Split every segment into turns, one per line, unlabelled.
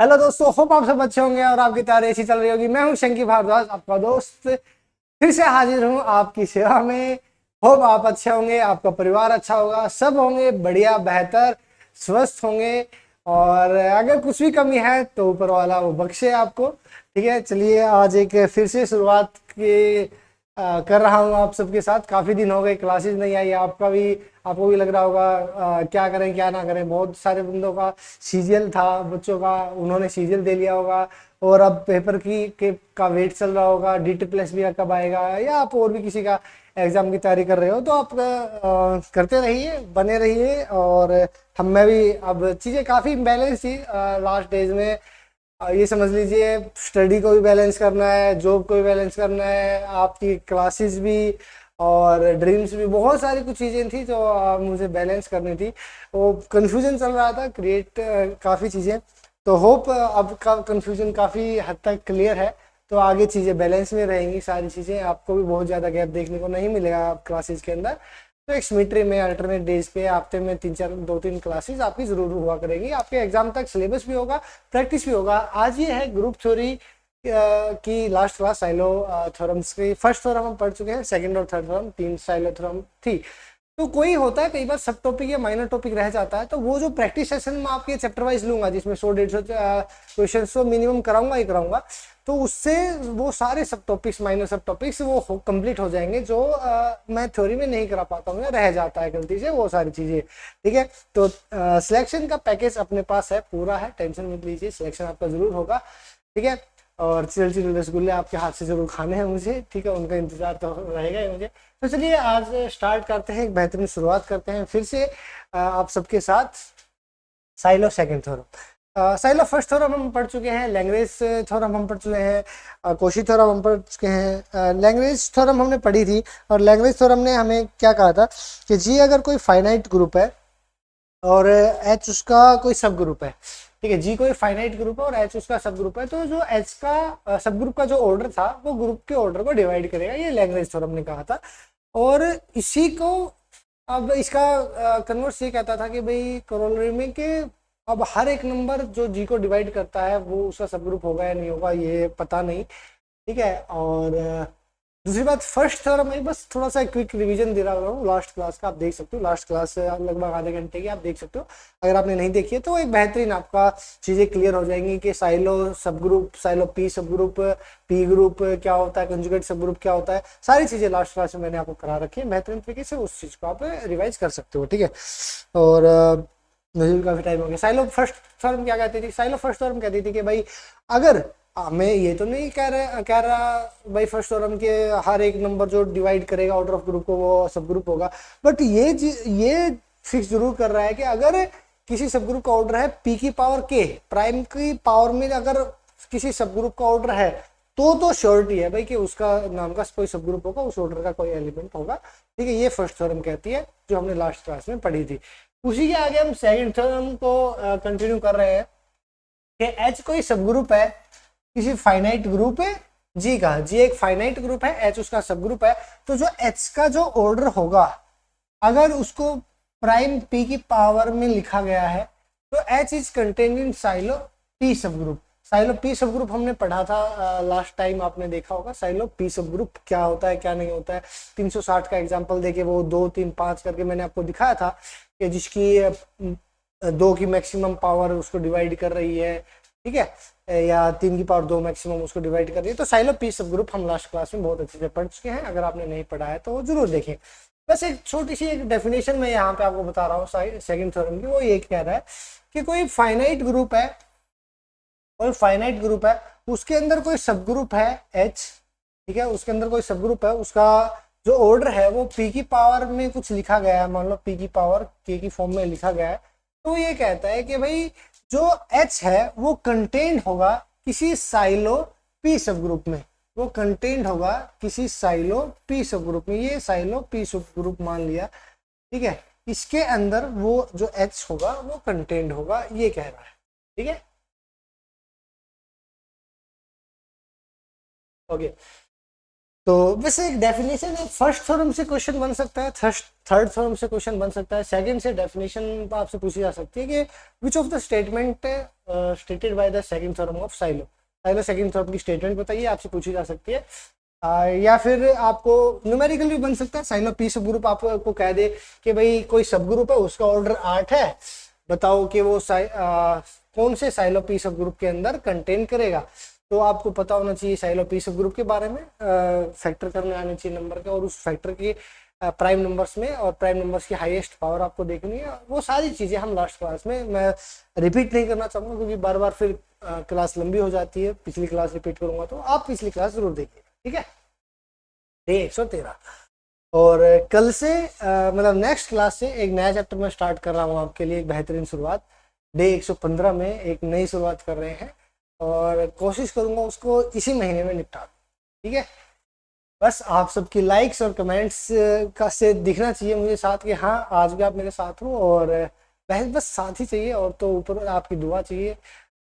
Hello दोस्तों, hope आप सब अच्छे होंगे और आपकी तैयारी अच्छी चल रही होगी। मैं हूं शंकी भारद्वाज, आपका दोस्त, फिर से हाजिर हूं आपकी सेवा में। होप आप अच्छे होंगे, आपका परिवार अच्छा होगा, सब होंगे बढ़िया, बेहतर, स्वस्थ होंगे। और अगर कुछ भी कमी है तो ऊपर वाला वो बख्शे आपको। ठीक है, चलिए आज एक फिर से शुरुआत की कर रहा हूँ आप सबके साथ। काफ़ी दिन हो गए, क्लासेस नहीं आई। आपको भी लग रहा होगा क्या करें क्या ना करें। बहुत सारे बंदों का सीजीएल था, बच्चों का, उन्होंने सीजीएल दे लिया होगा और अब पेपर का वेट चल रहा होगा। डीटी प्लस भी कब आएगा, या आप और भी किसी का एग्जाम की तैयारी कर रहे हो तो आप करते रहिए, बने रहिए। और हम मैं भी अब चीज़ें काफ़ी बैलेंस थी लास्ट डेज में। ये समझ लीजिए, स्टडी को भी बैलेंस करना है, जॉब को भी बैलेंस करना है, आपकी क्लासेस भी और ड्रीम्स भी, बहुत सारी कुछ चीज़ें थी जो मुझे बैलेंस करनी थी। वो कन्फ्यूजन चल रहा था, क्रिएट काफ़ी चीज़ें। तो होप अब का कन्फ्यूजन काफ़ी हद तक क्लियर है, तो आगे चीज़ें बैलेंस में रहेंगी। सारी चीज़ें आपको भी बहुत ज़्यादा गैप देखने को नहीं मिलेगा क्लासेस के अंदर। तो एक सिमेट्री में अल्टरनेट डेज पे हफ्ते में 3-4 2-3 क्लासेस आपकी जरूर हुआ करेगी। आपके एग्जाम तक सिलेबस भी होगा, प्रैक्टिस भी होगा। आज ये है ग्रुप थ्योरी की लास्ट क्लास। साइलो थ्योरम्स की फर्स्ट थ्योरम हम पढ़ चुके हैं, सेकंड और थर्ड थ्योरम, 3 साइलो थ्योरम थी। तो कोई होता है कई बार सब टॉपिक या माइनर टॉपिक रह जाता है, तो वो जो प्रैक्टिस सेशन में आपके चैप्टर वाइज लूंगा, जिसमें 100-150 क्वेश्चन तो मिनिमम कराऊंगा ही कराऊंगा, तो उससे वो सारे सब टॉपिक्स, माइनर सब टॉपिक्स वो कंप्लीट हो जाएंगे जो मैं थ्योरी में नहीं करा पाता हूँ या रह जाता है गलती से, वो सारी चीजें। ठीक है, तो सिलेक्शन का पैकेज अपने पास है, पूरा है, टेंशन मत लीजिए, सिलेक्शन आपका जरूर होगा। ठीक है, और चिल चिल रसगुल्ले आपके हाथ से जरूर खाने हैं मुझे। ठीक है, उनका इंतजार तो रहेगा ही मुझे। तो चलिए आज स्टार्ट करते हैं, एक बेहतरीन शुरुआत करते हैं फिर से आप सबके साथ। Silo second theorem, silo first theorem हम पढ़ चुके हैं, लैंग्वेज थ्योरम हम पढ़ चुके हैं, कोशी थ्योरम हम पढ़ चुके हैं, लैंग्वेज थ्योरम हमने पढ़ी थी। और लैंग्वेज थ्योरम ने हमें क्या कहा था कि जी अगर कोई फाइनाइट ग्रुप है और एच उसका कोई सब ग्रुप है, ठीक है, जी कोई फाइनाइट ग्रुप है और एच उसका सब ग्रुप है, तो जो एच का सब ग्रुप का जो ऑर्डर था वो ग्रुप के ऑर्डर को डिवाइड करेगा। ये लैंग्वेज थ्योरम ने कहा था। और इसी को अब इसका कन्वर्स ये कहता था कि भाई करोलरी में कि अब हर एक नंबर जो जी को डिवाइड करता है वो उसका सब ग्रुप होगा या नहीं होगा, ये पता नहीं। ठीक है, और दूसरी बात, फर्स्ट थ्योरम में बस थोड़ा सा क्विक रिवीजन दे रहा हूँ लास्ट क्लास का। आप देख सकते हो, लास्ट क्लास लगभग आधे घंटे की, आप देख सकते हो। अगर आपने नहीं देखी है तो एक बेहतरीन आपका चीजें क्लियर हो जाएंगी कि साइलो सब ग्रुप, साइलो पी सब ग्रुप, पी ग्रुप क्या होता है, कंजुगेट सब ग्रुप क्या होता है, सारी चीजें लास्ट क्लास में मैंने आपको करा रखी है बेहतरीन तरीके से। उस चीज को आप रिवाइज कर सकते हो। ठीक है, और मुझे भी काफी टाइम हो गया। साइलो फर्स्ट थ्योरम क्या कहती थी? साइलो फर्स्ट थ्योरम कहती थी कि भाई अगर मैं ये तो नहीं कह रहा भाई फर्स्ट थ्योरम के हर एक नंबर जो डिवाइड करेगा ऑर्डर ऑफ ग्रुप को वो सब ग्रुप होगा, बट ये फिक्स जरूर कर रहा है कि अगर किसी सब ग्रुप का ऑर्डर है पी की पावर के, प्राइम की पावर में अगर किसी सब ग्रुप का ऑर्डर है तो श्योरिटी है भाई कि उसका नाम का कोई सब ग्रुप होगा, उस ऑर्डर का कोई एलिमेंट होगा। ठीक है, ये फर्स्ट थ्योरम कहती है, जो हमने लास्ट क्लास में पढ़ी थी। उसी के आगे हम सेकंड थ्योरम को कंटिन्यू कर रहे हैं कि एच कोई सब ग्रुप है किसी फाइनाइट ग्रुप है जी का। जी एक फाइनाइट ग्रुप है, एच उसका सब ग्रुप है, तो जो एच का जो ऑर्डर होगा अगर उसको प्राइम पी की पावर में लिखा गया है तो H is contained in silo P सब ग्रुप। साइलो पी सब ग्रुप हमने पढ़ा था लास्ट टाइम, आपने देखा होगा साइलो पी सब ग्रुप क्या होता है क्या नहीं होता है। 360 का एग्जांपल देके वो 2 3 5 करके मैंने आपको दिखाया था कि जिसकी 2 की मैक्सिमम पावर उसको डिवाइड कर रही है, ठीक है, या 3 की पावर 2 मैक्सिमम उसको डिवाइड कर रही है। तो साइलो पी सब ग्रुप हम लास्ट क्लास में बहुत अच्छे से पढ़ चुके हैं, अगर आपने नहीं पढ़ा है तो जरूर देखें। बस एक छोटी सी एक डेफिनेशन मैं यहाँ पे आपको बता रहा हूँ सेकंड थ्योरम की। वो ये कह रहा है कि कोई फाइनाइट ग्रुप है, कोई फाइनाइट ग्रुप है, उसके अंदर कोई सब ग्रुप है एच, ठीक है, उसके अंदर कोई सब ग्रुप है, उसका जो ऑर्डर है वो पी की पावर में कुछ लिखा गया है, मान लो पी की पावर के की फॉर्म में लिखा गया है। तो ये कहता है कि भाई जो एच है वो कंटेंट होगा किसी साइलो पी सब ग्रुप में, वो कंटेंट होगा किसी साइलो पी सब ग्रुप में। ये साइलो पी सब ग्रुप मान लिया, ठीक है, इसके अंदर वो जो एच होगा वो कंटेंट होगा, ये कह रहा है। ठीक है, ओके। तो वैसे एक डेफिनेशन है, फर्स्ट थ्योरम से क्वेश्चन बन सकता है, थर्ड थ्योरम से क्वेश्चन बन सकता है, सेकंड से डेफिनेशन आपसे पूछी जा सकती है कि which of the statement stated by the second theorem of silo, silo second theorem की स्टेटमेंट बताइए, आपसे पूछी जा सकती है। या फिर आपको न्यूमेरिकल भी बन सकता है, साइलो पी सब ग्रुप आपको कह दे कि भाई कोई सब ग्रुप है उसका ऑर्डर 8 है, बताओ कि वो कौन से साइलो पी सब ग्रुप के अंदर कंटेन करेगा। तो आपको पता होना चाहिए साइलो पी सब ग्रुप के बारे में, फैक्टर करने आने चाहिए नंबर के, और उस फैक्टर के प्राइम नंबर्स में, और प्राइम नंबर्स की हाईएस्ट पावर आपको देखनी है। वो सारी चीजें हम लास्ट क्लास में, मैं रिपीट नहीं करना चाहूंगा क्योंकि बार बार फिर क्लास लंबी हो जाती है, पिछली क्लास रिपीट करूंगा तो आप पिछली क्लास जरूर देखिए, ठीक है। डे 113 और कल से मतलब नेक्स्ट क्लास से एक नया चैप्टर में स्टार्ट कर रहा हूँ आपके लिए, एक बेहतरीन शुरुआत। डे 115 में एक नई शुरुआत कर रहे हैं और कोशिश करूंगा उसको इसी महीने में निपटा दूं, ठीक है। बस आप सबकी लाइक्स और कमेंट्स का से दिखना चाहिए मुझे साथ कि हाँ आज भी आप मेरे साथ हो, और बस साथ ही चाहिए, और तो ऊपर आपकी दुआ चाहिए,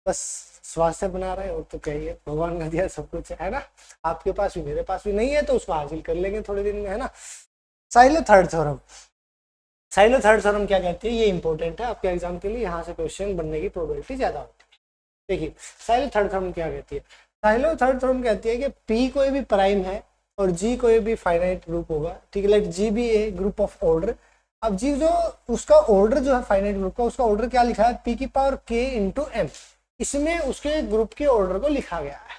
बस स्वास्थ्य बना रहे, और तो कहिए भगवान का दिया सब कुछ है ना, आपके पास भी मेरे पास भी नहीं है तो उसको हासिल कर लेंगे थोड़े दिन में, है ना। Silo third theorem, silo third theorem क्या कहती है, ये इंपॉर्टेंट है आपके एग्जाम के लिए, यहाँ से क्वेश्चन बनने की प्रोबेबिलिटी ज्यादा होती है। देखिए साइलो थर्ड थ्योरम क्या कहती है, साइलो थर्ड थ्योरम कहती है कि पी कोई भी प्राइम है और जी कोई भी फाइनाइट ग्रुप होगा, ठीक है, लाइक जी भी ए ग्रुप ऑफ ऑर्डर। अब जी जो उसका ऑर्डर जो है फाइनाइट ग्रुप का, उसका ऑर्डर क्या लिखा है, पी की पावर के इंटू एम, इसमें उसके ग्रुप के ऑर्डर को लिखा गया है,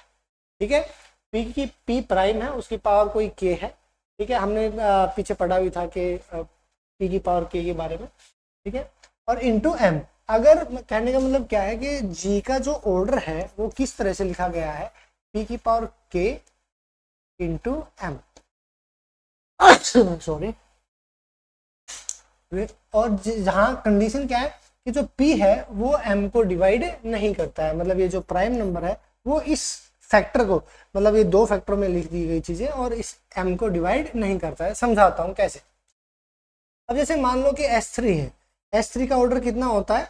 ठीक है। पी की पी प्राइम है, उसकी पावर कोई के है, ठीक है, हमने पीछे पढ़ा भी था कि पी की पावर के बारे में, ठीक है, और इंटू एम। अगर कहने का मतलब क्या है कि जी का जो ऑर्डर है वो किस तरह से लिखा गया है, पी की पावर के इंटू एम, सॉरी। और जहां कंडीशन क्या है कि जो p है वो m को डिवाइड नहीं करता है, मतलब ये जो प्राइम नंबर है वो इस फैक्टर को, मतलब ये दो फैक्टरों में लिख दी गई चीजें, और इस m को डिवाइड नहीं करता है। समझाता हूं कैसे। अब जैसे मान लो कि S3 है, S3 का ऑर्डर कितना होता है,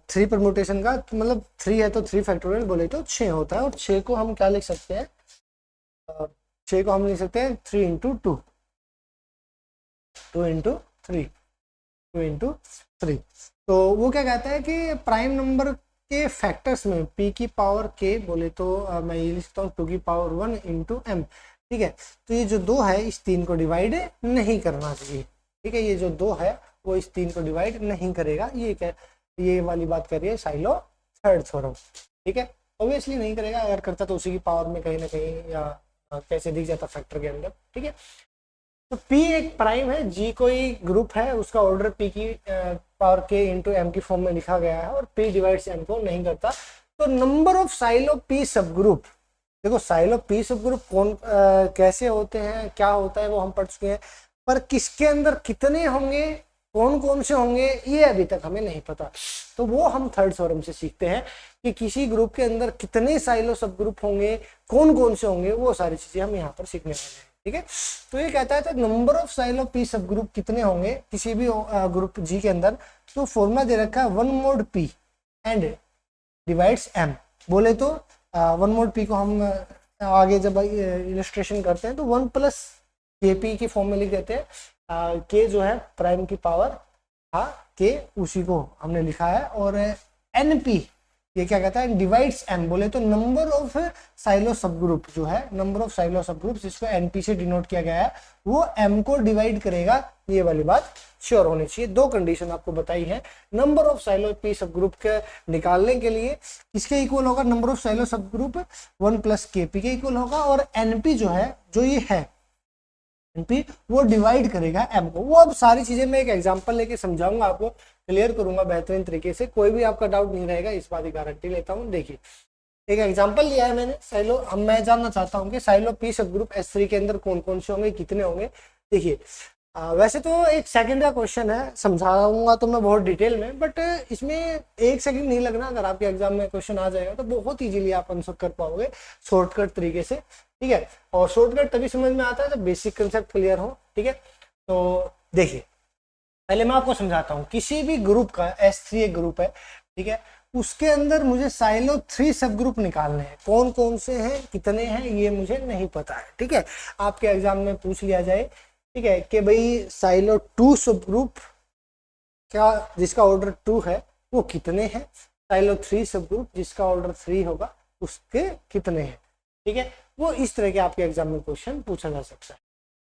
3 परम्यूटेशन का, मतलब 3 है तो 3 फैक्टोरियल बोले तो 6 होता है, और 6 को हम क्या लिख सकते हैं, 6 को हम लिख सकते हैं 3 इंटू 2, 2 इंटू 3, 2 इंटू 3। तो वो क्या कहता है कि प्राइम नंबर के फैक्टर्स में p की पावर k बोले तो मैं ये लिखता हूँ 2 की पावर 1 इंटू एम, ठीक है। तो ये जो 2 है इस 3 को डिवाइड नहीं करना चाहिए, ठीक है, ये जो 2 है वो इस 3 को डिवाइड नहीं करेगा, ये वाली बात कर रही है साइलो थर्ड थ्योरम, ठीक है। ऑब्वियसली नहीं करेगा, अगर करता तो उसी की पावर में कहीं ना कहीं या कैसे दिख जाता फैक्टर के अंदर, ठीक है। तो P एक प्राइम है, G कोई ग्रुप है, उसका ऑर्डर P की पावर K इंटू एम की फॉर्म में लिखा गया है, और P डिवाइड्स M को नहीं करता। तो नंबर ऑफ साइलो P सब ग्रुप, देखो साइलो P सब ग्रुप कौन कैसे होते हैं, क्या होता है वो हम पढ़ चुके हैं, पर किसके अंदर कितने होंगे, कौन कौन से होंगे, ये अभी तक हमें नहीं पता। तो वो हम थर्ड थ्योरम से सीखते हैं कि किसी ग्रुप के अंदर कितने साइलो सब ग्रुप होंगे, कौन कौन से होंगे, वो सारी चीजें हम यहाँ पर सीखने वाले हैं, ठीक है। तो ये कहता है तो नंबर ऑफ साइलो पी सब ग्रुप कितने होंगे किसी भी ग्रुप जी के अंदर, तो फॉर्मूला दे रखा है 1 mod p and divides m, बोले तो 1 mod p को हम आगे जब इलस्ट्रेशन करते हैं तो 1 प्लस के पी की फॉर्म में लिख देते हैं, के जो है प्राइम की पावर के, उसी को हमने लिखा है, और एन पी ये क्या कहता है, डिवाइड्स m, बोले तो नंबर ऑफ साइलो सब ग्रुप जो है, नंबर ऑफ साइलो सब ग्रुप जिसको एनपी से डिनोट किया गया है, वो m को डिवाइड करेगा, ये वाली बात श्योर होनी चाहिए। दो कंडीशन आपको बताई है, नंबर ऑफ साइलो पी सब ग्रुप के निकालने के लिए इसके इक्वल होगा नंबर ऑफ साइलो सब ग्रुप 1 प्लस के पी के इक्वल होगा, और एनपी जो है, जो ये है एनपी, वो डिवाइड करेगा m को। वो अब सारी चीजें मैं एक एग्जांपल लेके समझाऊंगा, आपको क्लियर करूंगा बेहतरीन तरीके से, कोई भी आपका डाउट नहीं रहेगा, इस बात की गारंटी लेता हूँ। देखिए एक एग्जांपल लिया है मैंने साइलो, अब मैं जानना चाहता हूँ कि साइलो पी सब ग्रुप S3 के अंदर कौन कौन से होंगे, कितने होंगे। देखिए वैसे तो एक सेकंड का क्वेश्चन है, समझाऊंगा तो मैं बहुत डिटेल में, बट इसमें 1 सेकंड नहीं लगना, अगर आपके एग्जाम में क्वेश्चन आ जाएगा तो बहुत इजीली आप आंसर कर पाओगे शॉर्टकट तरीके से, ठीक है। और शॉर्टकट तभी समझ में आता है जब बेसिक कंसेप्ट क्लियर हो, ठीक है। तो देखिए पहले मैं आपको समझाता हूँ, किसी भी ग्रुप का S3 एक ग्रुप है, ठीक है, उसके अंदर मुझे साइलो 3 सब ग्रुप निकालने हैं। कौन कौन से हैं, कितने हैं, ये मुझे नहीं पता है। ठीक है, आपके एग्जाम में पूछ लिया जाए, ठीक है, कि भाई साइलो 2 सब ग्रुप क्या जिसका ऑर्डर 2 है वो कितने हैं, साइलो 3 सब ग्रुप जिसका ऑर्डर 3 होगा उसके कितने हैं। ठीक है, वो इस तरह के आपके एग्जाम में क्वेश्चन पूछा जा सकता है।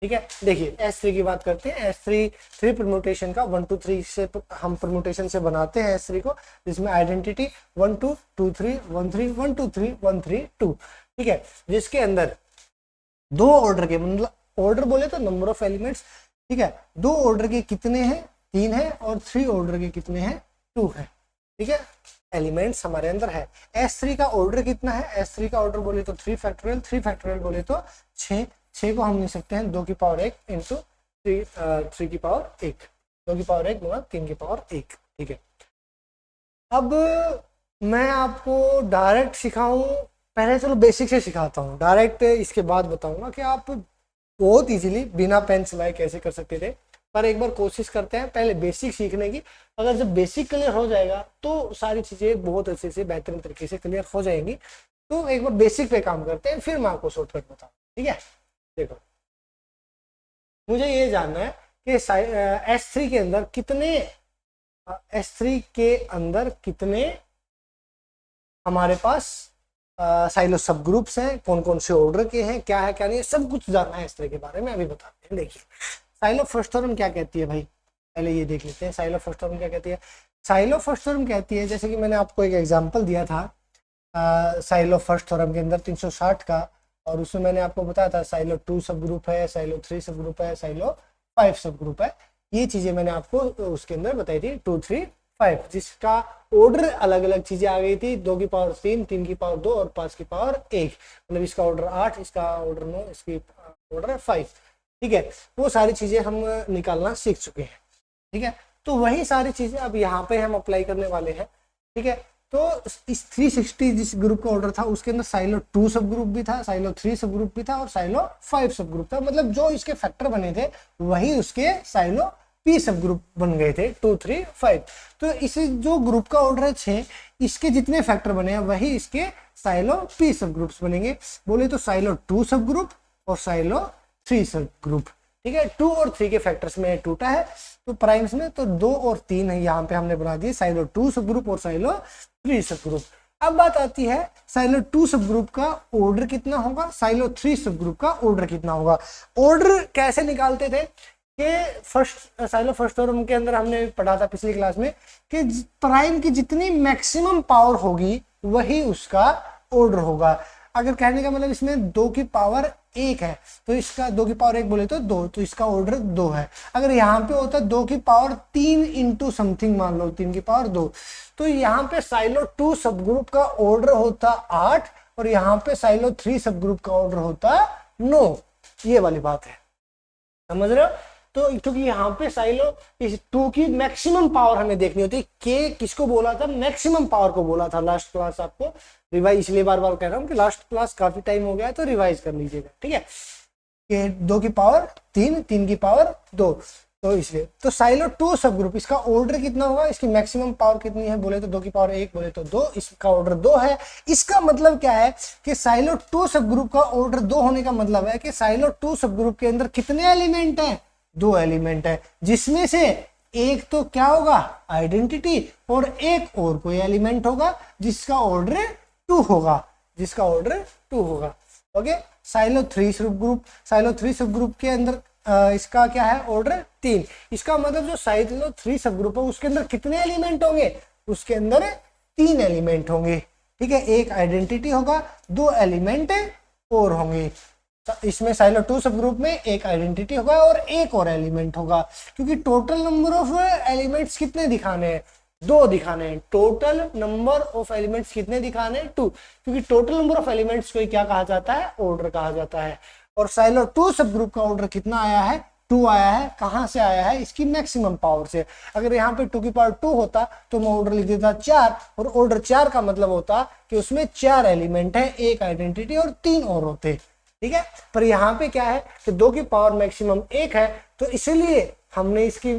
ठीक है, देखिए S3 की बात करते हैं। S3 3 परम्यूटेशन का 1 2 3 से हम परम्यूटेशन से बनाते हैं S3 को, जिसमें आइडेंटिटी 1 2 2 3 1 3 1 2 3 1 3 2। ठीक है, जिसके अंदर दो ऑर्डर के, मतलब ऑर्डर बोले तो नंबर ऑफ एलिमेंट्स, ठीक है, दो ऑर्डर के कितने हैं, 3 है, और 3 ऑर्डर के कितने हैं, 2 है। ठीक है, एलिमेंट्स हमारे अंदर है। S3 का ऑर्डर कितना है, S3 का ऑर्डर बोले तो 3 फैक्टोरियल, 3 फैक्टोरियल बोले तो 6, 6 को हम लिख सकते हैं 2 की पावर 1 इंटू 3 की पावर 1, 2 की पावर 1 गुणा 3 की पावर 1। ठीक है, अब मैं आपको डायरेक्ट सिखाऊं, पहले चलो बेसिक से सिखाता हूँ, डायरेक्ट इसके बाद बताऊंगा कि आप बहुत इजीली बिना पेन चलाए कैसे कर सकते थे। पर एक बार कोशिश करते हैं पहले बेसिक सीखने की। अगर जब बेसिक क्लियर हो जाएगा तो सारी चीजें बहुत अच्छे से बेहतरीन तरीके से क्लियर हो जाएंगी। तो एक बार बेसिक पे काम करते हैं, फिर मैं आपको शॉर्टकट बताऊँ। ठीक है, देखो मुझे ये जानना है कि S3 के अंदर कितने, S3 के अंदर कितने हमारे पास साइलो सब ग्रुप्स हैं, कौन कौन से ऑर्डर के हैं, क्या है क्या नहीं है, सब कुछ जानना है S3 के बारे में, अभी बताते हैं। देखिए साइलो फर्स्ट थ्योरम क्या कहती है भाई, पहले ये देख लेते हैं। साइलो फर्स्ट थ्योरम क्या कहती है, साइलो फर्स्ट थ्योरम कहती है, जैसे कि मैंने आपको एक एग्जांपल दिया था साइलो फर्स्ट थ्योरम के अंदर 360 का, और उसमें मैंने आपको बताया था साइलो 2 सब ग्रुप है, साइलो 3 सब ग्रुप है, साइलो 5 सब ग्रुप है। ये चीजें मैंने आपको उसके अंदर बताई थी 2 3 5, जिसका ऑर्डर अलग अलग चीजें आ गई थी, 2 की पावर 3, 3 की पावर 2 और 5 की पावर 1, मतलब इसका ऑर्डर 8, इसका ऑर्डर 9, इसकी ऑर्डर 5। ठीक है, वो सारी चीजें हम निकालना सीख चुके हैं। ठीक है, तो वही सारी चीजें अब यहाँ पे हम अप्लाई करने वाले हैं। ठीक है, तो इस 360 जिस ग्रुप का ऑर्डर था उसके अंदर साइलो 2 सब ग्रुप भी था, साइलो 3 सब ग्रुप भी था, और साइलो 5 सब ग्रुप था, मतलब जो इसके फैक्टर बने थे वही उसके साइलो P सब ग्रुप बन गए थे 2 3 5। तो इसे जो ग्रुप का ऑर्डर है 6, इसके जितने फैक्टर बने हैं वही इसके साइलो P सब ग्रुप्स बनेंगे। बोले तो साइलो 2 सब ग्रुप और साइलो 3 सब ग्रुप। ठीक है, 2 और 3 के फैक्टर्स में टूटा है, तो प्राइम्स में तो 2 और 3 है, यहाँ पे हमने बना दिए साइलो 2 सब ग्रुप और साइलो 3 सब ग्रुप। अब बात आती है साइलो 2 सब ग्रुप का ऑर्डर कितना होगा, साइलो 3 सब ग्रुप का ऑर्डर कितना होगा। ऑर्डर कैसे निकालते थे कि फर्स्ट साइलो फर्स्ट थ्योरम के अंदर हमने पढ़ा था पिछली क्लास में कि प्राइम की जितनी मैक्सिमम पावर होगी वही उसका ऑर्डर होगा। अगर कहने का मतलब इसमें 2 की पावर 1 है तो इसका 2 की पावर 1 बोले तो 2, तो इसका ऑर्डर 2 है। अगर यहाँ पे होता 2 की पावर 3 इंटू समथिंग, मान लो 3 की पावर 2, तो यहाँ पे साइलो 2 सब ग्रुप का ऑर्डर होता 8 और यहाँ पे साइलो 3 सब ग्रुप का ऑर्डर होता 9। ये वाली बात है, समझ रहे हो। तो क्योंकि यहाँ पे साइलो इस 2 की मैक्सिमम पावर हमें देखनी होती है। के किसको बोला था, मैक्सिमम पावर को बोला था लास्ट क्लास। आपको रिवाइज इसलिए बार बार कह रहा हूँ कि लास्ट क्लास काफी टाइम हो गया है तो रिवाइज कर लीजिएगा। ठीक है, कि 2 की पावर 3, 3 की पावर 2, तो इसलिए तो साइलो 2 सब ग्रुप इसका ऑर्डर कितना होगा, इसकी मैक्सिमम पावर कितनी है, बोले तो 2 की पावर 1, बोले तो 2, इसका ऑर्डर 2 है। इसका मतलब क्या है कि साइलो 2 सब ग्रुप का ऑर्डर 2 होने का मतलब है कि साइलो 2 सब ग्रुप के अंदर कितने एलिमेंट हैं, 2 एलिमेंट है, जिसमें से एक तो क्या होगा आइडेंटिटी और एक और कोई एलिमेंट होगा जिसका ऑर्डर 2 होगा, जिसका ऑर्डर 2 होगा। ओके, साइलो 3 सब ग्रुप, साइलो 3 सब ग्रुप के अंदर इसका क्या है ऑर्डर 3। इसका मतलब जो साइलो 3 सब ग्रुप है उसके अंदर कितने एलिमेंट होंगे, उसके अंदर 3 एलिमेंट होंगे। ठीक है, एक आइडेंटिटी होगा, 2 एलिमेंट और होंगे। इसमें साइलो 2 सब ग्रुप में एक आइडेंटिटी होगा और एक और एलिमेंट होगा, क्योंकि टोटल नंबर ऑफ एलिमेंट्स कितने दिखाने हैं, 2 दिखाने हैं। टोटल नंबर ऑफ एलिमेंट्स कितने दिखाने हैं, 2, क्योंकि टोटल नंबर ऑफ एलिमेंट्स को क्या कहा जाता है, ऑर्डर कहा जाता है। और साइलो 2 सब ग्रुप का ऑर्डर कितना आया है, 2 आया है। कहां से आया है, इसकी मैक्सिमम पावर से। अगर यहाँ पे 2 की पावर 2 होता तो मैं ऑर्डर लिख देता 4, और ऑर्डर 4 का मतलब होता कि उसमें 4 एलिमेंट है, एक आइडेंटिटी और 3 और होते। ठीक है, पर यहाँ पे क्या है कि 2 की पावर मैक्सिमम 1 है, तो इसलिए हमने इसकी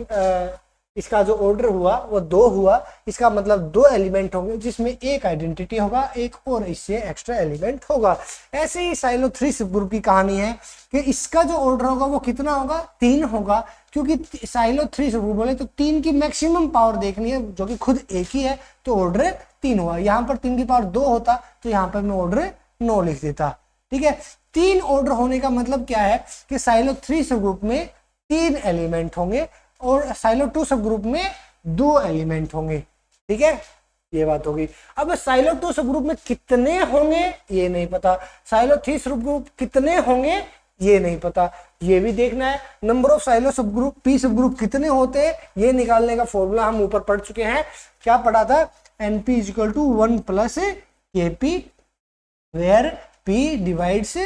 इसका जो ऑर्डर हुआ वो 2 हुआ, इसका मतलब 2 एलिमेंट होंगे जिसमें एक आइडेंटिटी होगा, एक और इससे एक्स्ट्रा एलिमेंट होगा। ऐसे ही साइलो 3 सब ग्रुप की कहानी है कि इसका जो ऑर्डर होगा वो कितना होगा, 3 होगा, क्योंकि साइलो 3 सब ग्रुप बोले तो 3 की मैक्सिमम पावर देखनी है जो कि खुद एक ही है, तो ऑर्डर 3 हुआ। यहाँ पर 3 की पावर 2 होता तो यहाँ पर मैं ऑर्डर 9 लिख देता। ठीक है, 3 ऑर्डर होने का मतलब क्या है कि साइलो 3 सब ग्रुप में 3 एलिमेंट होंगे और साइलो 2 सब ग्रुप में 2 एलिमेंट होंगे। ठीक है, ये बात होगी। अब साइलो 2 सब ग्रुप में कितने होंगे ये नहीं पता, साइलो 3 सब ग्रुप कितने होंगे ये नहीं पता, ये भी देखना है। नंबर ऑफ साइलो सब ग्रुप पी सब ग्रुप कितने होते हैं ये निकालने का फॉर्मूला हम ऊपर पढ़ चुके हैं। क्या पढ़ा था, NP equal to 1 plus KP where P divides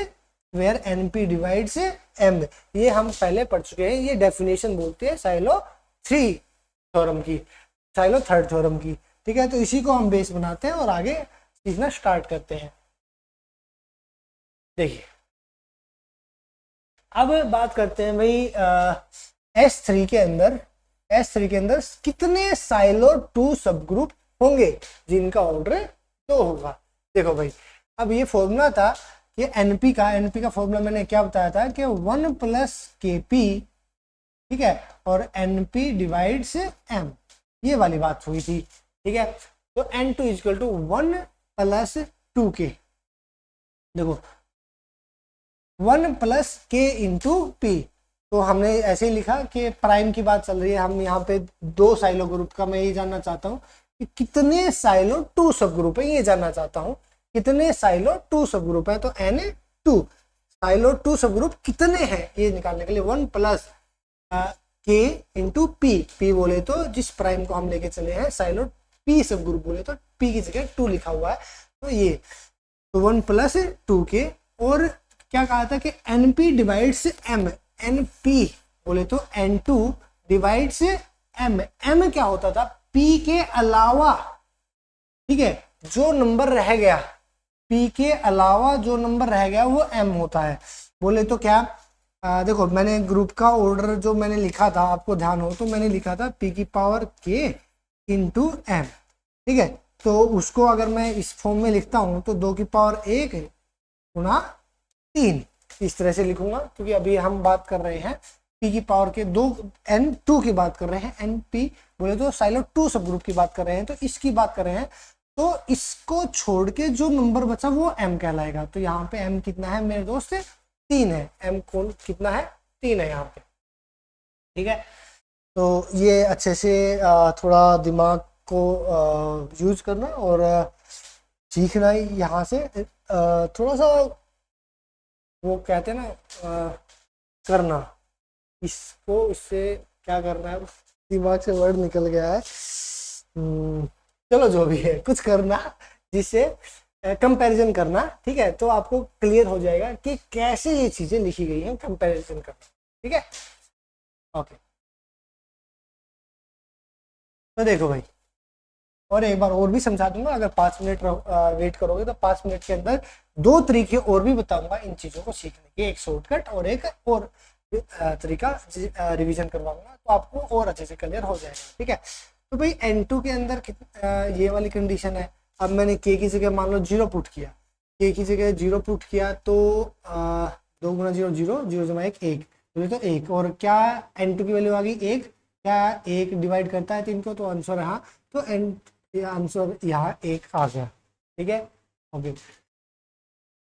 where NP divides M। ये हम पहले पढ़ चुके हैं, ये डेफिनेशन बोलते हैं साइलो 3 थ्योरम की, साइलो 3rd थ्योरम की। ठीक है, तो इसी को हम बेस बनाते हैं और आगे सीखना स्टार्ट करते हैं। देखिए अब बात करते हैं भाई S3 के अंदर कितने साइलो 2 सब ग्रुप होंगे जिनका ऑर्डर 2 होगा। देखो भाई, अब ये फॉर्मूला था कि NP का फॉर्मूला मैंने क्या बताया था कि 1 प्लस KP, ठीक है, और NP डिवाइड्स M, ये वाली बात हुई थी। ठीक है, तो N2 equal to 1 plus 2K। देखो 1 प्लस K इंटू P, तो हमने ऐसे ही लिखा कि प्राइम की बात चल रही है, हम यहाँ पे 2 साइलो ग्रुप का मैं ये जानना चाहता हूँ कि कितने साइलो 2 सब ग्रुप है, ये जानना चाहता हूँ कितने साइलो 2 सब ग्रुप है। तो N2 साइलो 2 सब ग्रुप कितने हैं ये निकालने के लिए 1 प्लस K इंटू P बोले तो जिस प्राइम को हम लेके चले हैं साइलो P सब ग्रुप बोले तो P की जगह 2 लिखा हुआ है, तो ये तो 1 प्लस 2K। और क्या कहा था कि NP डिवाइड्स M, NP बोले तो N2 डिवाइड्स M क्या होता था, P के अलावा, ठीक है, जो नंबर रह गया, P के अलावा जो नंबर रह गया वो M होता है। बोले तो क्या, देखो मैंने ग्रुप का ऑर्डर जो मैंने लिखा था, आपको ध्यान हो तो मैंने लिखा था P की पावर K इंटू M। ठीक है, तो उसको अगर मैं इस फॉर्म में लिखता हूं तो 2 की पावर 1 गुणा 3 इस तरह से लिखूंगा, क्योंकि अभी हम बात कर रहे हैं P की पावर के 2 N2 की बात कर रहे हैं, NP बोले तो साइलो 2 सब ग्रुप की बात कर रहे हैं, तो इसकी बात कर रहे हैं, तो इसको छोड़ के जो नंबर बचा वो M कहलाएगा। तो यहाँ पे M कितना है मेरे दोस्त, 3 है। M कौन कितना है, 3 है यहाँ पे। ठीक है, तो ये अच्छे से थोड़ा दिमाग को यूज करना और सीखना ही यहाँ से, थोड़ा सा वो कहते हैं ना करना, इसको इससे क्या करना है, दिमाग से वर्ड निकल गया है, चलो जो भी है कुछ करना जिससे कंपैरिजन करना। ठीक है, तो आपको क्लियर हो जाएगा कि कैसे ये चीजें लिखी गई हैं, कंपैरिजन करना। ठीक है, ओके, तो देखो भाई और एक बार और भी समझा दूंगा, अगर 5 मिनट वेट करोगे तो 5 मिनट के अंदर 2 तरीके और भी बताऊंगा इन चीजों को सीखने के, एक शॉर्टकट और एक और तरीका रिवीजन करवाऊंगा, तो आपको और अच्छे से क्लियर हो जाएगा। ठीक है, तो भाई N2 के अंदर ये वाली कंडीशन है। अब मैंने K की जगह मान लो 0 पुट किया, K की जगह 0 पुट किया तो 2 गुना 0 0 0 जमा 1 1, तो 1, और क्या N2 की वैल्यू आ गई 1, क्या 1 डिवाइड करता है 3 को, तो आंसर यहाँ, तो आंसर यहाँ 1 आ गया। ठीक है, ओके,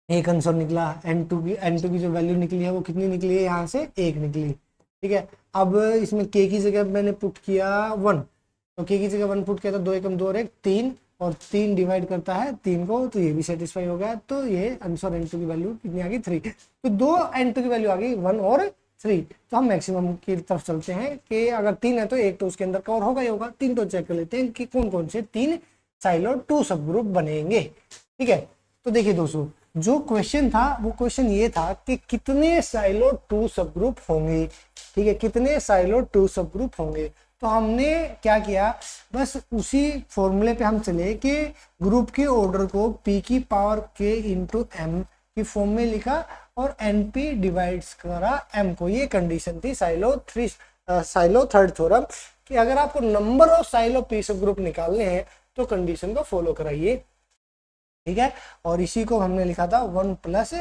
एक आंसर निकला। N2 की जो वैल्यू निकली है वो कितनी निकली है, यहाँ से 1 निकली। ठीक है, अब इसमें K की जगह मैंने पुट किया 1, तो K की जगह 1 पुट किया तो 2 एकम 2 और 1 3, और 3 डिवाइड करता है 3 को, तो ये भी सेटिस्फाई हो गया। तो ये आंसर N2 की वैल्यू कितनी आ गई 3, तो 2 N2 की वैल्यू आ गई 1 और 3। तो हम मैक्सिमम की तरफ चलते हैं कि अगर 3 है तो 1 तो उसके अंदर कवर होगा ही होगा। 3 तो चेक कर लेते हैं कि कौन कौन से 3 साइलो 2 सब ग्रुप बनेंगे। ठीक है, तो देखिए दोस्तों, जो क्वेश्चन था वो क्वेश्चन ये था कि कितने साइलो 2 सब ग्रुप होंगे। ठीक है, कितने साइलो 2 सब ग्रुप होंगे, तो हमने क्या किया, बस उसी फॉर्मूले पे हम चले कि ग्रुप के ऑर्डर को P की पावर K इंटू M की फॉर्म में लिखा और NP डिवाइड्स करा M को। ये कंडीशन थी साइलो 3rd थ्योरम कि अगर आपको नंबर ऑफ साइलो पी सब ग्रुप निकालने हैं तो कंडीशन को फॉलो कराइए, ठीक है। और इसी को हमने लिखा था 1 प्लस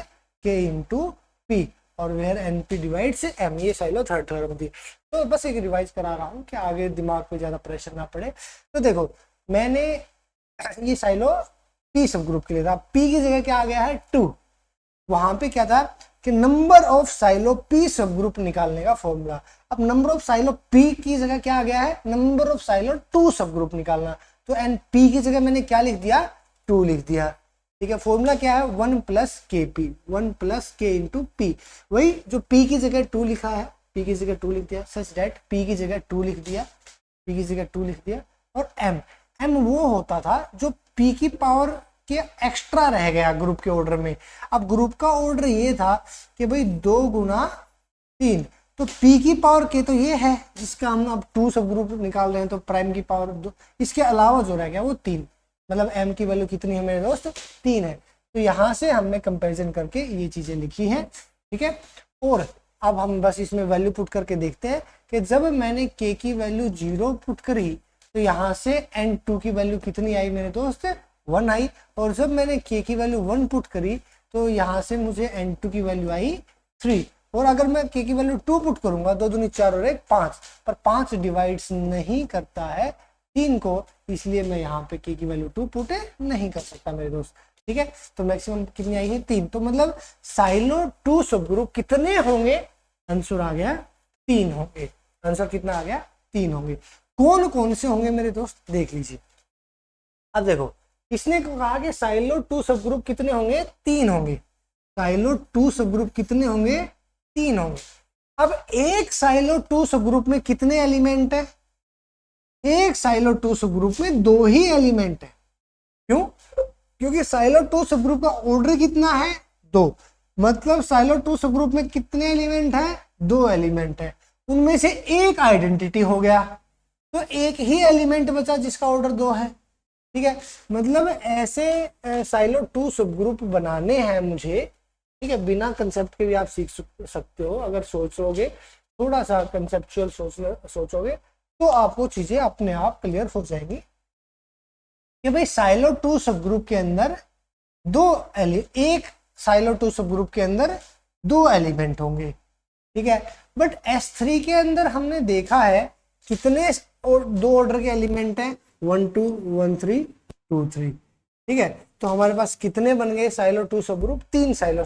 के इंटू पी और where N P divides M, ये साइलो थर्ड थ्योरम थी। तो बस एक रिवाइज करा रहा हूँ कि आगे दिमाग पे ज्यादा प्रेशर ना पड़े। तो देखो मैंने ये साइलो पी सब ग्रुप के लिए था, पी की जगह क्या आ गया है 2, वहां पे क्या था कि नंबर ऑफ साइलो पी सब ग्रुप निकालने का फॉर्मूला। अब नंबर ऑफ साइलो पी की जगह क्या आ गया है, नंबर ऑफ साइलो 2 सब ग्रुप निकालना। तो एन पी की जगह मैंने क्या लिख दिया, 2 लिख दिया, ठीक है। फॉर्मूला क्या है 1 प्लस के P, 1 plus K into P, वही जो पी की जगह 2 लिखा है, पी की जगह 2 लिख दिया, सच डेट पी की जगह 2 लिख दिया, पी की जगह 2 लिख दिया। और एम, एम वो होता था जो पी की पावर के एक्स्ट्रा रह गया ग्रुप के ऑर्डर में। अब ग्रुप का ऑर्डर ये था कि भाई 2 गुना 3, तो पी की पावर के तो ये है जिसका हम अब 2 सब ग्रुप निकाल रहे हैं, तो प्राइम की पावर 2, इसके अलावा जो रह गया वो 3, मतलब एम की वैल्यू कितनी है मेरे दोस्त, 3 है। तो यहाँ से हमने कंपैरिजन करके ये चीजें लिखी हैं, ठीक है। और अब हम बस इसमें वैल्यू पुट करके देखते हैं कि जब मैंने के की वैल्यू 0 पुट करी तो यहाँ से n2 की वैल्यू कितनी आई मेरे दोस्त, 1 आई। और जब मैंने k की वैल्यू 1 पुट करी तो यहाँ से मुझे n2 की वैल्यू आई 3। और अगर मैं k की वैल्यू 2 पुट करूंगा, 2 दूनी 4 और 1 5, पर 5 डिवाइड्स नहीं करता है 3 को, इसलिए मैं यहाँ पे k की वैल्यू 2 पुट नहीं कर सकता मेरे दोस्त, ठीक है। तो मैक्सिमम कितनी आई है 3। तो मतलब साइलो 2 सब ग्रुप कितने होंगे, आंसर आ गया 3 होंगे। आंसर कितना आ गया, 3 होंगे। कौन कौन से होंगे मेरे दोस्त देख लीजिए। अब देखो इसने कहा कि साइलो 2 सब ग्रुप कितने होंगे, 3 होंगे। साइलो 2 सब ग्रुप कितने होंगे, 3 होंगे। अब एक साइलो 2 सब ग्रुप में कितने एलिमेंट है, एक साइलो 2 सब ग्रुप में 2 ही एलिमेंट है। क्यों, क्योंकि साइलो 2 सब ग्रुप का ऑर्डर कितना है, 2, मतलब साइलो 2 सब ग्रुप में कितने एलिमेंट है, 2 एलिमेंट है। उनमें से एक आइडेंटिटी हो गया तो एक ही एलिमेंट बचा जिसका ऑर्डर 2 है, ठीक है। मतलब ऐसे साइलो 2 सब ग्रुप बनाने हैं मुझे, ठीक है। बिना कंसेप्ट के भी आप सीख सकते हो, अगर सोचोगे थोड़ा सा कंसेप्चुअल सोचोगे तो आपको चीजें अपने आप क्लियर हो जाएंगी कि भाई साइलो 2 सब ग्रुप के अंदर एक साइलो 2 सब ग्रुप के अंदर 2 एलिमेंट होंगे, ठीक है। बट S3 के अंदर हमने देखा है कितने 2 ऑर्डर के एलिमेंट हैं, 1 2 1 3 2 3, ठीक है। तो हमारे पास कितने बन गए साइलो 2 सब ग्रुप, 3 साइलो।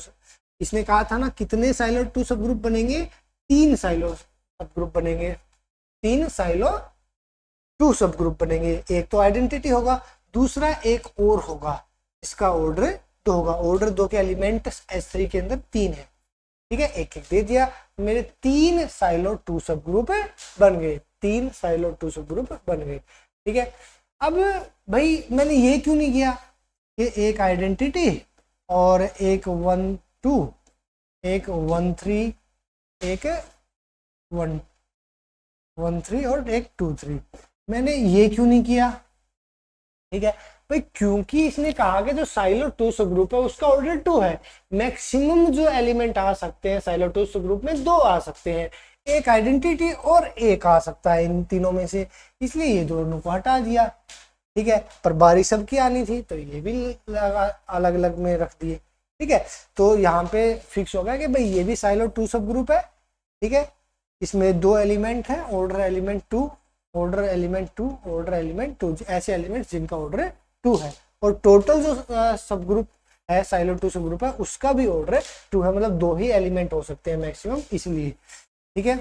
इसने कहा था ना कितने साइलो 2 सब ग्रुप बनेंगे, 3 साइलो सब ग्रुप बनेंगे, 3 साइलो 2 सब ग्रुप बनेंगे। एक तो आइडेंटिटी होगा, दूसरा एक और होगा इसका ऑर्डर 2 होगा। ऑर्डर 2 के एलिमेंट S3 के अंदर 3 है, ठीक है। एक एक दे दिया, मेरे 3 साइलो 2 सब ग्रुप बन गए, 3 साइलो 2 सब ग्रुप बन गए, ठीक है। अब भाई मैंने ये क्यों नहीं किया, ये एक आइडेंटिटी और एक 1 2, एक 1 3, एक 1 1 3 और एक 2 3, मैंने ये क्यों नहीं किया, ठीक है भाई। क्योंकि इसने कहा कि जो साइलो 2 सब ग्रुप है उसका ऑर्डर 2 है, मैक्सिमम जो एलिमेंट आ सकते हैं साइलो 2 सब ग्रुप में 2 आ सकते हैं, एक आइडेंटिटी और एक आ सकता है इन तीनों में से, इसलिए ये दोनों को हटा दिया, ठीक है। पर बारी सबकी आनी थी तो ये भी अलग अलग में रख दिए, ठीक है। तो यहाँ पे फिक्स हो गया कि भाई ये भी साइलो 2 सब ग्रुप है, ठीक है। इसमें 2 एलिमेंट है, order element 2, order element 2, order element 2, ऐसे एलिमेंट जिनका ऑर्डर 2 है। और टोटल जो सब ग्रुप है साइलो 2 सब ग्रुप है उसका भी ऑर्डर 2 है, मतलब 2 ही एलिमेंट हो सकते हैं मैक्सिमम, इसलिए, ठीक है।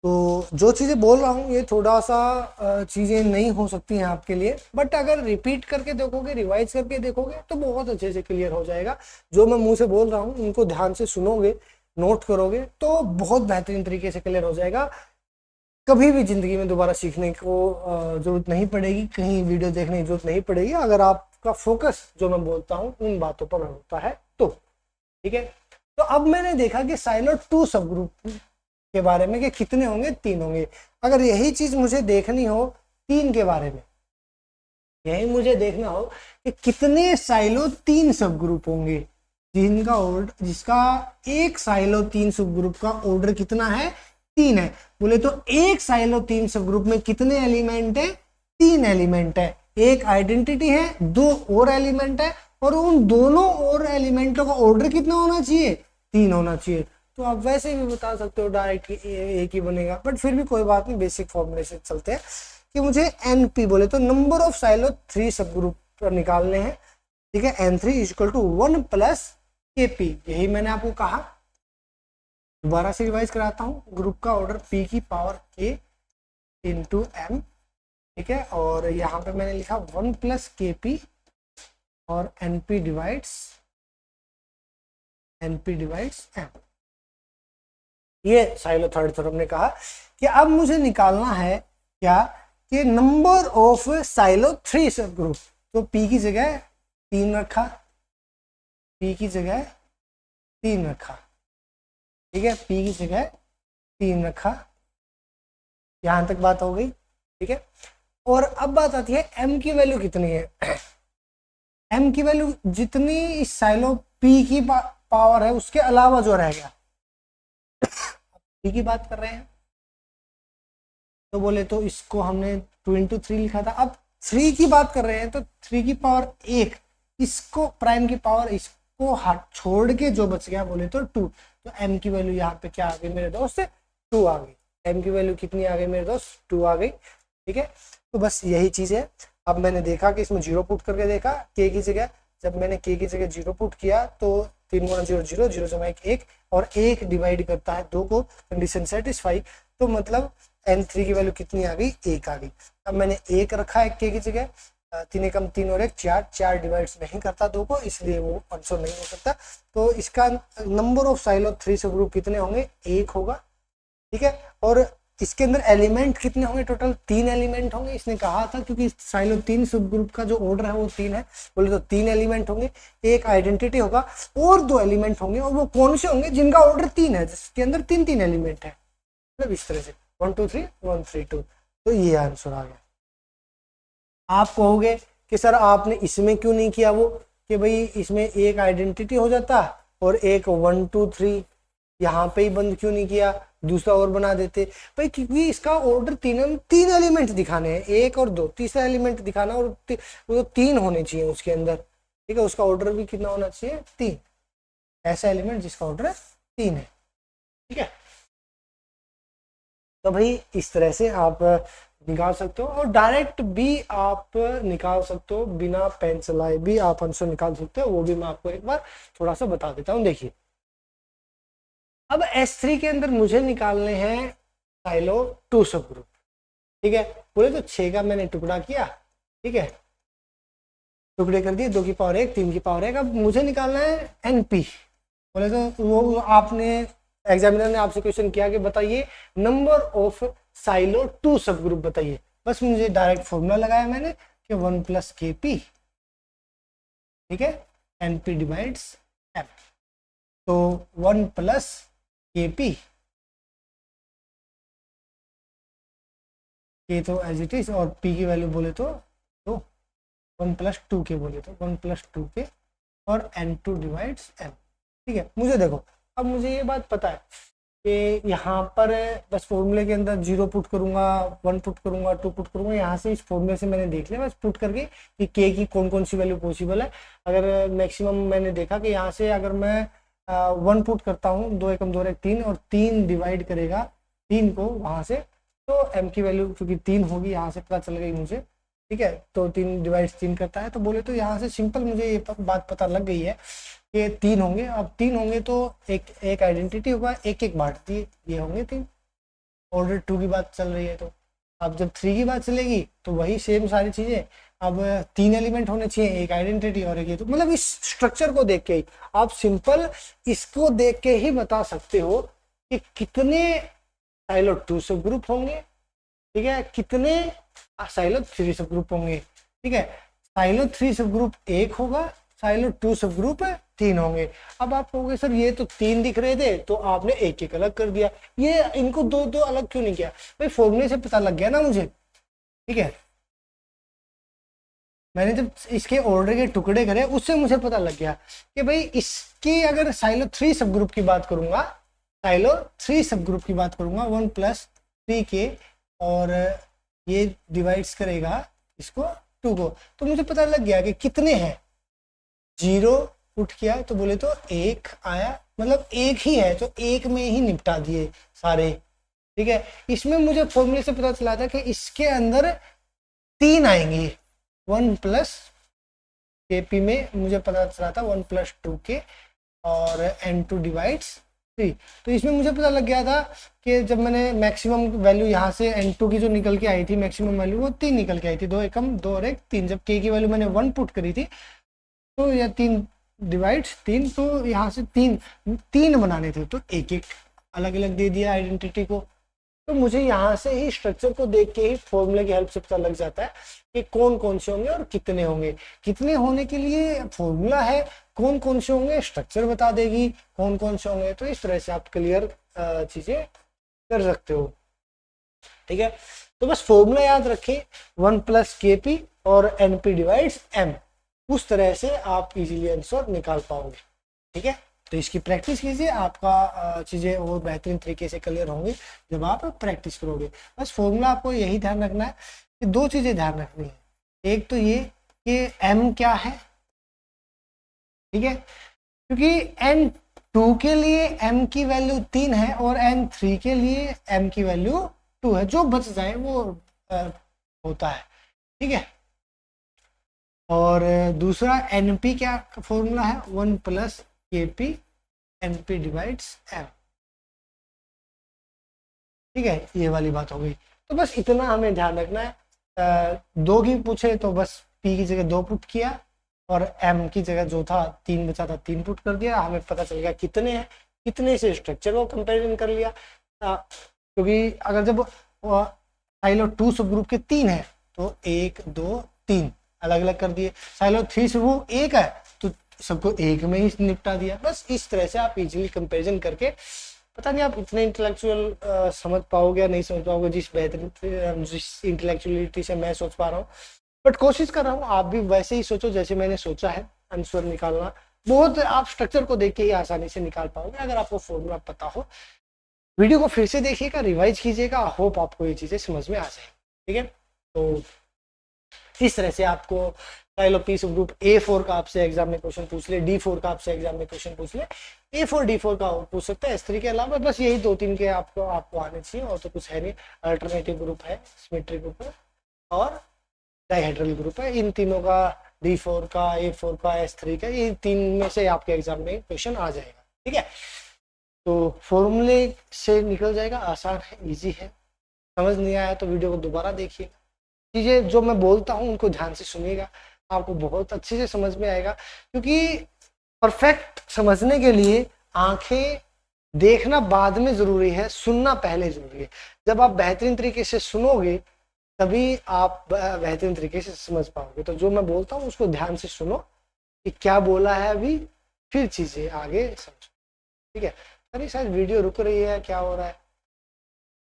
तो जो चीजें बोल रहा हूँ ये थोड़ा सा चीजें नहीं हो सकती हैं आपके लिए, बट अगर रिपीट करके देखोगे, रिवाइज करके देखोगे तो बहुत अच्छे से क्लियर हो जाएगा। जो मैं मुंह से बोल रहा हूँ उनको ध्यान से सुनोगे, नोट करोगे तो बहुत बेहतरीन तरीके से क्लियर हो जाएगा। कभी भी जिंदगी में दोबारा सीखने को जरूरत नहीं पड़ेगी, कहीं वीडियो देखने की जरूरत नहीं पड़ेगी, अगर आपका फोकस जो मैं बोलता हूँ उन बातों पर होता है तो, ठीक है। तो अब मैंने देखा कि साइलो 2 सब ग्रुप के बारे में कि कितने होंगे, 3 होंगे। अगर यही चीज मुझे देखनी हो 3 के बारे में, यही मुझे देखना हो कि कितने साइलो 3 सब ग्रुप होंगे जिनका ऑर्डर, जिसका एक साइलो 3 सब ग्रुप का ऑर्डर कितना है 3 है। बोले तो एक साइलो 3 सब ग्रुप में कितने एलिमेंट है? 3 एलिमेंट है। एक आइडेंटिटी है, 2 और एलिमेंट है, और उन दोनों और एलिमेंटों का ऑर्डर कितना होना चाहिए? 3 होना चाहिए। तो आप वैसे भी बता सकते हो डायरेक्ट एक ही बनेगा, बट फिर भी कोई बात नहीं, बेसिक फॉर्मूले से चलते हैं कि मुझे एनपी बोले तो नंबर ऑफ साइलो 3 सब ग्रुप निकालने हैं। ठीक है, N3 equal to 1 plus KP, यही मैंने आपको कहा। दोबारा से रिवाइज कराता हूँ, ग्रुप का ऑर्डर P की पावर K इंटू M। ठीक है, और यहाँ पे मैंने लिखा 1 प्लस KP और NP डिवाइड्स M। ये साइलो थर्ड थ्योरम ने कहा कि अब मुझे निकालना है क्या कि नंबर ऑफ साइलो 3 सब ग्रुप। तो P की जगह 3 रखा, P की जगह 3 रखा। ठीक है, P की जगह 3 रखा। यहां तक बात हो गई। ठीक है, और अब बात आती है M की वैल्यू कितनी है। M की वैल्यू जितनी इस साइलो P की पावर है उसके अलावा जो रह गया, P की बात कर रहे हैं तो बोले तो इसको हमने 2 into 3 लिखा था। अब 3 की बात कर रहे हैं तो 3 की पावर 1, इसको प्राइम की पावर इसको हट छोड़ के जो बच गया बोले तो 2। तो M की वैल्यू यहाँ पे क्या आ गई मेरे दोस्त? 2 आ गई। M की वैल्यू कितनी आ गई मेरे दोस्त? 2 आ गई। ठीक है, तो बस यही चीज है। अब मैंने देखा कि इसमें 0 पुट करके देखा K की जगह, जब मैंने K की जगह 0 पुट किया तो 3 गुणा 0 0, 0 जमा 1 और 1 डिवाइड करता है 2 को, कंडीशन सेटिस्फाई। तो मतलब N3 की वैल्यू कितनी आ गई? 1 आ गई। अब मैंने 1 रखा है K की जगह, 3 एकम 3 और 1 4 डिवाइड्स नहीं करता 2 को, इसलिए वो आंसर नहीं हो सकता। तो इसका नंबर ऑफ साइलो 3 सब ग्रुप कितने होंगे? 1 होगा। ठीक है, और इसके अंदर एलिमेंट कितने होंगे? टोटल 3 एलिमेंट होंगे। इसने कहा था क्योंकि साइलो 3 सब ग्रुप का जो ऑर्डर है वो 3 है, बोले तो 3 एलिमेंट होंगे, एक आइडेंटिटी होगा और 2 एलिमेंट होंगे। और वो कौन से होंगे? जिनका ऑर्डर 3 है, जिसके अंदर 3 एलिमेंट है। मतलब इस तरह से 1 2 3 1 3 2। तो ये आंसर आ गया। आप कहोगे कि सर आपने इसमें क्यों नहीं किया वो, कि भाई इसमें एक आइडेंटिटी हो जाता और एक 1 2 3 यहाँ पे ही बंद क्यों नहीं किया, दूसरा और बना देते। भाई क्योंकि इसका ऑर्डर 3 एलिमेंट दिखाने हैं, 1 और 2, तीसरा एलिमेंट दिखाना, और वो 3 होने चाहिए उसके अंदर। ठीक है, उसका ऑर्डर भी कितना होना चाहिए? 3। ऐसा एलिमेंट जिसका ऑर्डर 3 है। ठीक है, तो भाई इस तरह से आप निकाल सकते हो, और डायरेक्ट भी आप निकाल सकते हो, बिना पेन चलाए भी आप आंसर निकाल सकते हो। वो भी मैं आपको एक बार थोड़ा सा बता देता हूँ। देखिए, अब S3 के अंदर मुझे निकालने हैं साइलो 2 सब ग्रुप। ठीक है, बोले तो 6 का मैंने टुकड़ा किया। ठीक है, टुकड़े कर दिए, 2 की पावर 1, 3 की पावर 1। अब मुझे निकालना है NP। बोले तो वो आपने एग्जामिनर ने आपसे क्वेश्चन किया कि बताइए नंबर ऑफ साइलो 2 सब ग्रुप बताइए। बस मुझे डायरेक्ट फॉर्मूला लगाया मैंने कि 1 प्लस KP। ठीक है, NP डिवाइड्स M। तो 1 प्लस KP, K तो एज इट इज, और P की वैल्यू बोले तो 1 प्लस 2K बोले तो 1 प्लस 2K और N2 डिवाइड्स M। ठीक है, मुझे देखो, अब मुझे ये बात पता है कि यहाँ पर बस फॉर्मूले के अंदर 0 पुट करूंगा, 1 पुट करूंगा, 2 पुट करूंगा। यहाँ से इस फॉर्मूले से मैंने देख लिया बस पुट करके कि K की कौन कौन सी वैल्यू पॉसिबल है। अगर मैक्सिमम मैंने देखा कि यहाँ से अगर मैं 1 पुट करता हूँ, 2 एकम 2 एक 3 और 3 डिवाइड करेगा 3 को वहां से, तो M की वैल्यू क्योंकि 3 होगी, यहाँ से पता चल गई मुझे। ठीक है, तो 3 डिवाइड 3 करता है। तो बोले तो यहाँ से सिंपल मुझे ये बात पता लग गई है कि 3 होंगे। अब 3 होंगे तो एक आइडेंटिटी होगा, एक बांट दिए, ये होंगे 3। ऑर्डर 2 की बात चल रही है, तो अब जब 3 की बात चलेगी तो वही सेम सारी चीजें। अब 3 एलिमेंट होने चाहिए, एक आइडेंटिटी और एक ये। तो मतलब इस स्ट्रक्चर को देख के ही आप सिंपल इसको देख के ही बता सकते हो कि कितने साइलो 2 सब ग्रुप होंगे। ठीक है, कितने साइलो 3 सब ग्रुप होंगे। ठीक है, साइलो 3 सब ग्रुप 1 होगा, साइलो 2 सब ग्रुप 3 होंगे। अब आप कहोगे सर ये तो 3 दिख रहे थे, तो आपने एक अलग कर दिया, ये इनको दो अलग क्यों नहीं किया? भाई फॉर्मूले से पता लग गया ना मुझे। ठीक है, मैंने जब इसके ऑर्डर के टुकड़े करे उससे मुझे पता लग गया कि भाई इसकी अगर साइलो 3 सब ग्रुप की बात करूंगा साइलो 3 सब ग्रुप की बात करूंगा, 1 + 3k, और ये डिवाइड्स करेगा इसको 2 को। तो मुझे पता लग गया कि कितने हैं। 0 पुट किया तो बोले तो 1 आया, मतलब एक ही है तो एक में ही निपटा दिए सारे। ठीक है, इसमें मुझे फॉर्मूले से पता चला था कि इसके अंदर 3 आएंगे। 1 + kp में मुझे पता चला था 1 + 2k और n2 डिवाइड्स 3। तो इसमें मुझे पता लग गया था कि जब मैंने मैक्सिमम वैल्यू यहाँ से n2 की जो निकल के आई थी मैक्सिमम वैल्यू, वो 3 निकल के आई थी, 2 एकम 2 और 1 3। जब k की वैल्यू मैंने 1 पुट करी थी तो यह 3 डिवाइड्स 3, तो यहाँ से 3 बनाने थे तो एक एक अलग अलग दे दिया आइडेंटिटी को। तो मुझे यहाँ से ही स्ट्रक्चर को देख के ही फॉर्मूले की हेल्प से पता लग जाता है कि कौन कौन से होंगे और कितने होंगे। कितने होने के लिए फॉर्मूला है, कौन कौन से होंगे स्ट्रक्चर बता देगी कौन कौन से होंगे। तो इस तरह से आप क्लियर चीजें कर सकते हो। ठीक है, तो बस फॉर्मूला याद रखें 1 + kp और np डिवाइड्स m, उस तरह से आप इजीली आंसर निकाल पाओगे। ठीक है, तो इसकी प्रैक्टिस कीजिए, आपका चीजें और बेहतरीन तरीके से क्लियर होंगी जब आप प्रैक्टिस करोगे। बस फॉर्मूला आपको यही ध्यान रखना है कि 2 चीजें ध्यान रखनी है। एक तो ये कि m क्या है, ठीक है, क्योंकि n2 के लिए m की वैल्यू 3 है और n3 के लिए m की वैल्यू 2 है, जो बच जाए वो होता है। ठीक है, और दूसरा np क्या फॉर्मूला है, 1 + kp np डिवाइड्स m। ठीक है, ये वाली बात हो गई। तो बस इतना हमें ध्यान रखना है। 2 की पूछे तो बस p की जगह 2 पुट किया और m की जगह जो था 3 बचा था 3 पुट कर दिया, हमें पता चल गया कितने हैं, कितने से स्ट्रक्चर को कंपेरिजन कर लिया। क्योंकि अगर जब साइलो 2 सब ग्रुप के 3 है तो 1 2 3 अलग अलग कर दिए, साइलो 3 से वो 1 है तो सबको एक में ही निपटा दिया। बस इस तरह से आप इजीली कंपैरिजन करके, पता नहीं आप इतने इंटेलेक्चुअल समझ पाओगे या नहीं समझ पाओगे जिस बेहतरीन जिस इंटेलेक्चुअलिटी से मैं सोच पा रहा हूँ, बट कोशिश कर रहा हूँ आप भी वैसे ही सोचो जैसे मैंने सोचा है। आंसर निकालना बहुत, आप स्ट्रक्चर को देख के ही आसानी से निकाल पाओगे अगर आपको फॉर्मूला पता हो। वीडियो को फिर से देखिएगा, रिवाइज कीजिएगा, होप आपको ये चीजें समझ में आ जाए। ठीक है, तो इस तरह से आपको साइलो पी सब ग्रुप A4 का आपसे एग्जाम में क्वेश्चन पूछ ले, D4 का आपसे एग्जाम में क्वेश्चन पूछ ले, A4 D4 का पूछ सकता है। S3 के अलावा बस यही 2-3 के आपको आने चाहिए, और तो कुछ है नहीं। अल्टरनेटिव ग्रुप है, सिमेट्रिक ग्रुप है और डाइहेड्रल ग्रुप है। इन तीनों का D4 का, A4 का, S3 का, ये 3 में से आपके एग्जाम में क्वेश्चन आ जाएगा। ठीक है, तो फॉर्मूले से निकल जाएगा, आसान है, ईजी है। समझ नहीं आया तो वीडियो को दोबारा देखिए, चीजें जो मैं बोलता हूँ उनको ध्यान से सुनिएगा, आपको बहुत अच्छे से समझ में आएगा। क्योंकि परफेक्ट समझने के लिए आंखें देखना बाद में जरूरी है, सुनना पहले जरूरी है। जब आप बेहतरीन तरीके से सुनोगे तभी आप बेहतरीन तरीके से समझ पाओगे। तो जो मैं बोलता हूँ उसको ध्यान से सुनो कि क्या बोला है अभी, फिर चीजें आगे समझो। ठीक है, अरे शायद वीडियो रुक रही है, क्या हो रहा है,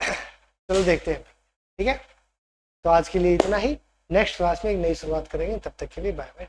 चलो देखते हैं। ठीक है, तो आज के लिए इतना ही, नेक्स्ट क्लास में एक नई शुरुआत करेंगे, तब तक के लिए बाय बाय।